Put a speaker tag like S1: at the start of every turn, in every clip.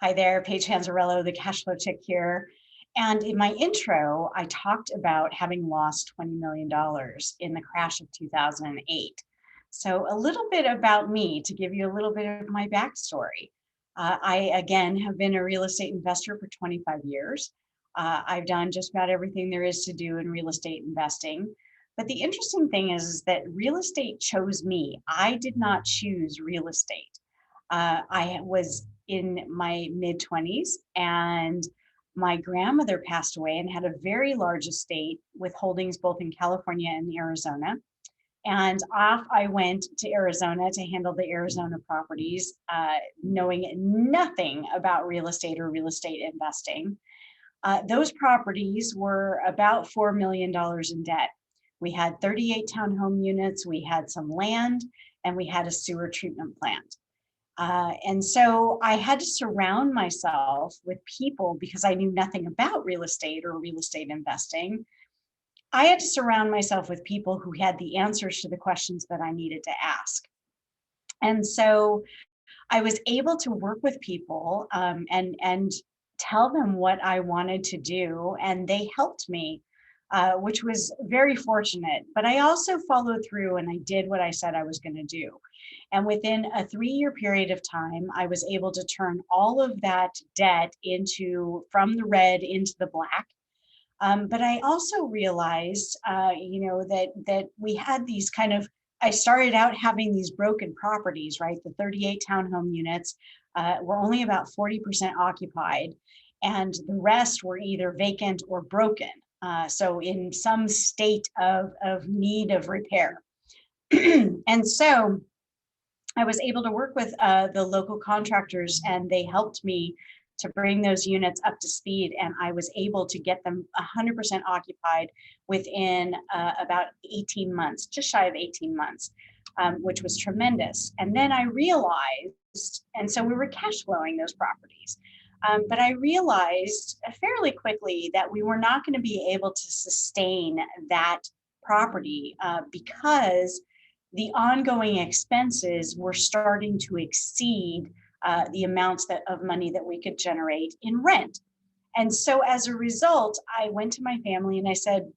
S1: Hi there, Paige Panzarello, the Cashflow chick here. And in my intro, I talked about having lost $20 million in the crash of 2008. So, a little bit about me to give you a little bit of my backstory. I, again, have been a real estate investor for 25 years. I've done just about everything there is to do in real estate investing. But the interesting thing is that real estate chose me. I did not choose real estate. I was in my mid 20s and my grandmother passed away and had a very large estate with holdings both in California and Arizona. And off I went to Arizona to handle the Arizona properties, knowing nothing about real estate or real estate investing. Those properties were about $4 million in debt. We had 38 townhome units, we had some land, and we had a sewer treatment plant. And so I had to surround myself with people because I knew nothing about real estate or real estate investing. I had to surround myself with people who had the answers to the questions that I needed to ask. And so I was able to work with people and tell them what I wanted to do, and they helped me, which was very fortunate. But I also followed through and I did what I said I was going to do. And within a 3-year period of time, I was able to turn all of that debt into from the red into the black. But I also realized, that we had these kind of. I started out having these broken properties, right? The 38 townhome units were only about 40% occupied, and the rest were either vacant or broken. So in some state of need of repair. And so I was able to work with the local contractors, and they helped me to bring those units up to speed. And I was able to get them 100% occupied within about 18 months, just shy of 18 months, which was tremendous. And then I realized, and so we were cash flowing those properties. But I realized fairly quickly that we were not going to be able to sustain that property because the ongoing expenses were starting to exceed the amounts of money that we could generate in rent. And so as a result, I went to my family and I said,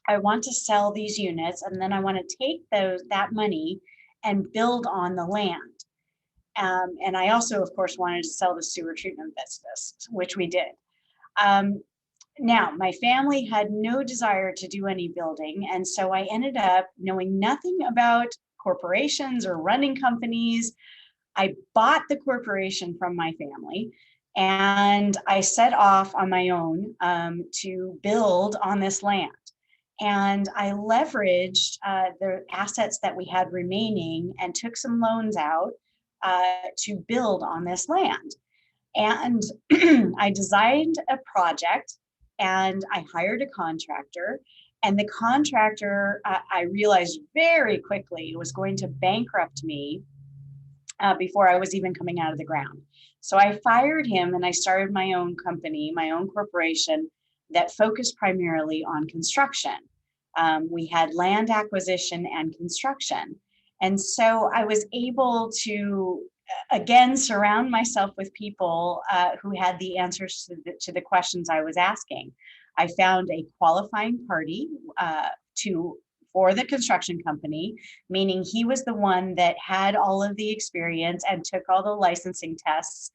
S1: I want to sell these units, and then I want to take that money and build on the land. And I also, of course, wanted to sell the sewer treatment business, which we did. Um, Now, my family had no desire to do any building. And so I ended up knowing nothing about corporations or running companies. I bought the corporation from my family and I set off on my own to build on this land. And I leveraged the assets that we had remaining and took some loans out to build on this land. And I designed a project and I hired a contractor. And the contractor, I realized very quickly, was going to bankrupt me before I was even coming out of the ground. So I fired him and I started my own company, my own corporation that focused primarily on construction. We had land acquisition and construction. And so I was able to, again, surround myself with people who had the answers to the questions I was asking. I found a qualifying party for the construction company, meaning he was the one that had all of the experience and took all the licensing tests.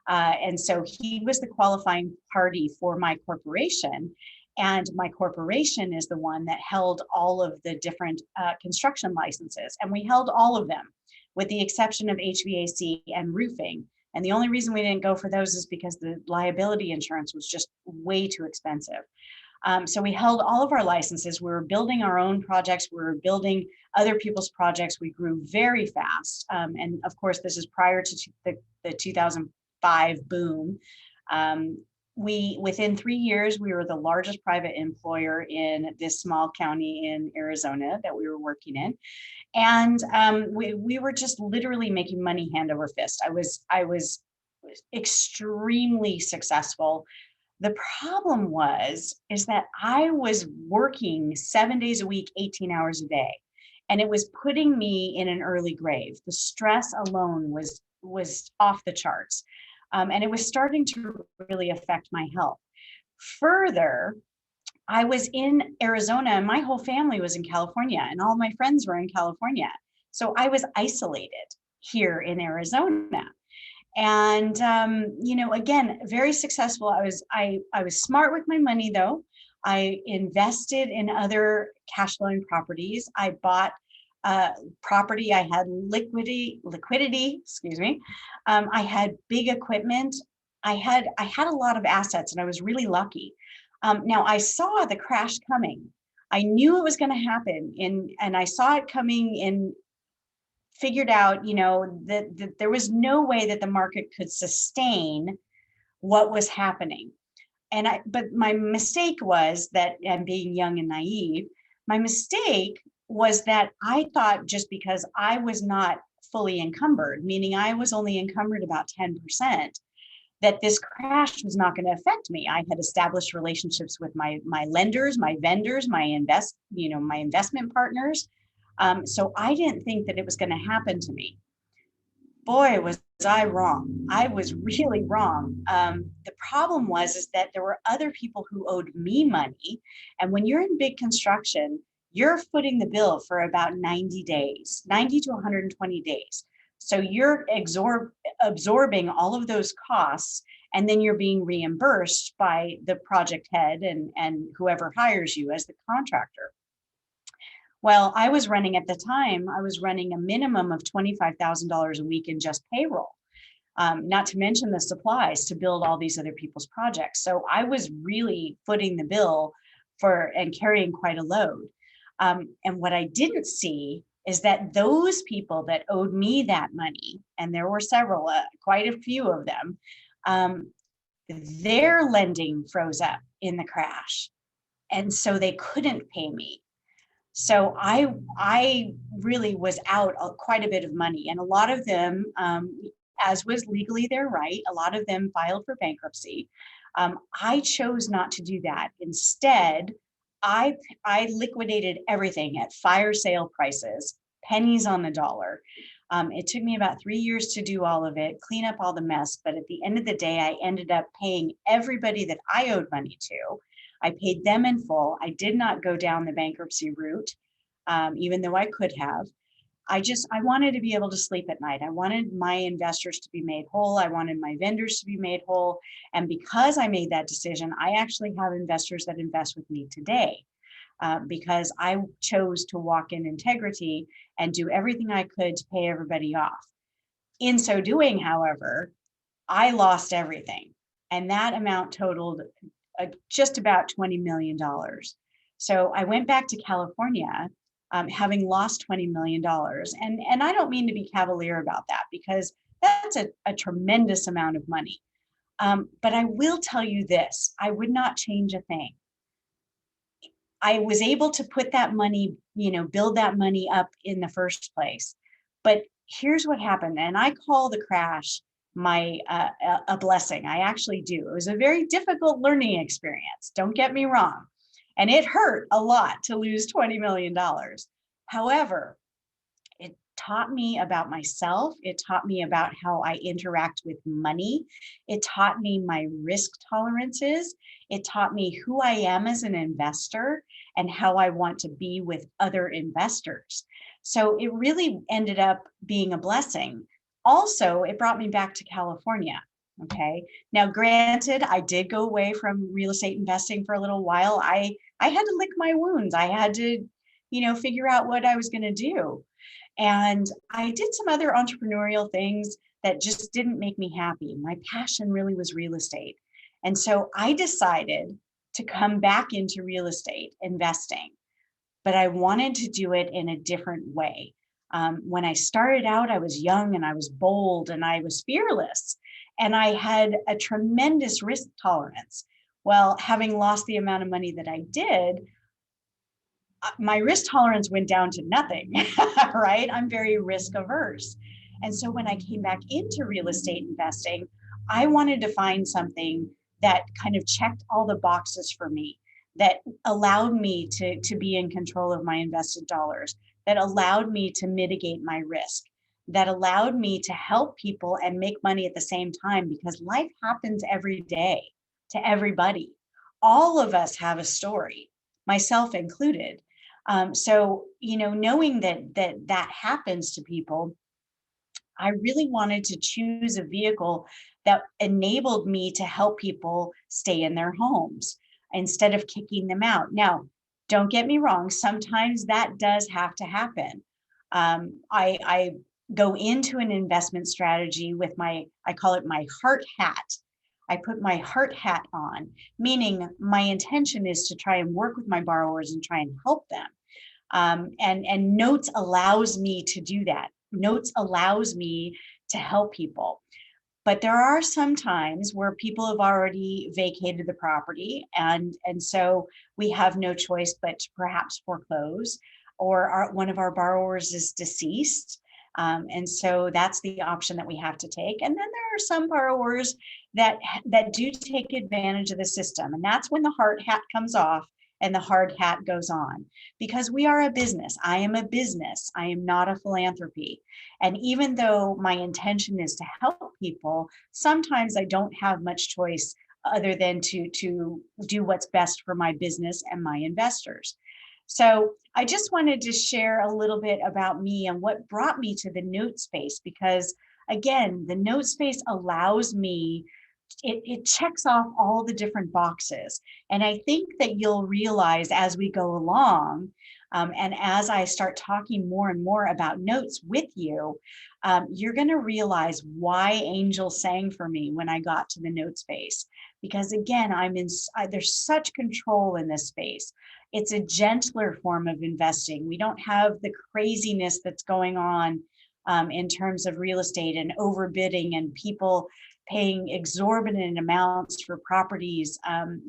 S1: And so he was the qualifying party for my corporation. And my corporation is the one that held all of the different construction licenses. And we held all of them, with the exception of HVAC and roofing. And the only reason we didn't go for those is because the liability insurance was just way too expensive. So we held all of our licenses. We were building our own projects. We were building other people's projects. We grew very fast. And of course, this is prior to the 2005 boom. Within 3 years, we were the largest private employer in this small county in Arizona that we were working in. And we were just literally making money hand over fist. I was extremely successful. The problem is that I was working 7 days a week, 18 hours a day, and it was putting me in an early grave. The stress alone was off the charts. And it was starting to really affect my health. Further, I was in Arizona and my whole family was in California and all my friends were in California. So I was isolated here in Arizona. And again, very successful. I was smart with my money though. I invested in other cash flowing properties. I bought property. I had liquidity, excuse me. I had big equipment. I had a lot of assets and I was really lucky. Now I saw the crash coming. I knew it was going to happen and I saw it coming and figured out, that there was no way that the market could sustain what was happening. But my mistake was that, and being young and naive, my mistake was that I thought just because I was not fully encumbered, meaning I was only encumbered about 10%, that this crash was not going to affect me. I had established relationships with my lenders, my vendors, my investment partners. So I didn't think that it was going to happen to me. Boy, was I wrong. I was really wrong. The problem was that there were other people who owed me money. And when you're in big construction, you're footing the bill for about 90 days, 90 to 120 days. So you're absorbing all of those costs, and then you're being reimbursed by the project head and whoever hires you as the contractor. Well, I was running at the time, I was running a minimum of $25,000 a week in just payroll, not to mention the supplies to build all these other people's projects. So I was really footing the bill and carrying quite a load. And what I didn't see is that those people that owed me that money, and there were several, quite a few of them, their lending froze up in the crash. And so they couldn't pay me. So I really was out quite a bit of money. And a lot of them, as was legally their right, a lot of them filed for bankruptcy. I chose not to do that. Instead, I liquidated everything at fire sale prices, pennies on the dollar. It took me about 3 years to do all of it, clean up all the mess. But at the end of the day, I ended up paying everybody that I owed money to. I paid them in full. I did not go down the bankruptcy route, even though I could have. I wanted to be able to sleep at night. I wanted my investors to be made whole. I wanted my vendors to be made whole. And because I made that decision, I actually have investors that invest with me today, because I chose to walk in integrity and do everything I could to pay everybody off. In so doing, however, I lost everything. And that amount totaled just about $20 million. So I went back to California, having lost $20 million. And I don't mean to be cavalier about that, because that's a tremendous amount of money. But I will tell you this, I would not change a thing. I was able to put that money, build that money up in the first place. But here's what happened. And I call the crash a blessing. I actually do. It was a very difficult learning experience. Don't get me wrong. And it hurt a lot to lose $20 million. However, it taught me about myself. It taught me about how I interact with money. It taught me my risk tolerances. It taught me who I am as an investor and how I want to be with other investors. So it really ended up being a blessing. Also, it brought me back to California. Okay. Now, granted, I did go away from real estate investing for a little while. I had to lick my wounds. I had to, figure out what I was going to do. And I did some other entrepreneurial things that just didn't make me happy. My passion really was real estate. And so I decided to come back into real estate investing, but I wanted to do it in a different way. When I started out, I was young and I was bold and I was fearless, and I had a tremendous risk tolerance. Well, having lost the amount of money that I did, my risk tolerance went down to nothing, right? I'm very risk averse. And so when I came back into real estate investing, I wanted to find something that kind of checked all the boxes for me, that allowed me to be in control of my invested dollars, that allowed me to mitigate my risk, that allowed me to help people and make money at the same time, because life happens every day to everybody. All of us have a story, myself included. So, knowing that happens to people, I really wanted to choose a vehicle that enabled me to help people stay in their homes instead of kicking them out. Now, don't get me wrong, sometimes that does have to happen. I go into an investment strategy with I call it my heart hat. I put my heart hat on, meaning my intention is to try and work with my borrowers and try and help them. And Notes allows me to do that. Notes allows me to help people. But there are some times where people have already vacated the property, and so we have no choice but to perhaps foreclose, or one of our borrowers is deceased. And so that's the option that we have to take. And then there are some borrowers that do take advantage of the system, and that's when the hard hat comes off and the hard hat goes on, because we are a business. I am a business. I am not a philanthropy. And even though my intention is to help people, sometimes I don't have much choice other than to do what's best for my business and my investors. So I just wanted to share a little bit about me and what brought me to the note space, because again, the note space allows me, it checks off all the different boxes. And I think that you'll realize as we go along, and as I start talking more and more about notes with you, you're going to realize why Angel sang for me when I got to the note space. Because again, there's such control in this space. It's a gentler form of investing. We don't have the craziness that's going on in terms of real estate and overbidding and people paying exorbitant amounts for properties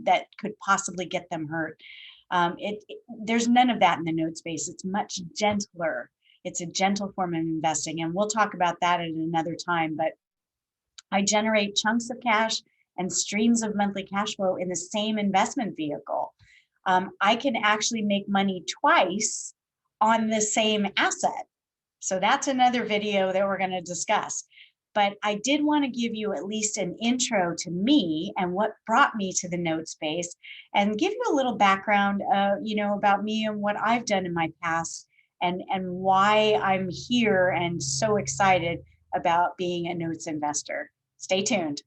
S1: that could possibly get them hurt. There's none of that in the note space. It's much gentler. It's a gentle form of investing. And we'll talk about that at another time. But I generate chunks of cash and streams of monthly cash flow in the same investment vehicle. I can actually make money twice on the same asset. So that's another video that we're going to discuss. But I did want to give you at least an intro to me and what brought me to the note space, and give you a little background, about me and what I've done in my past, and why I'm here and so excited about being a notes investor. Stay tuned.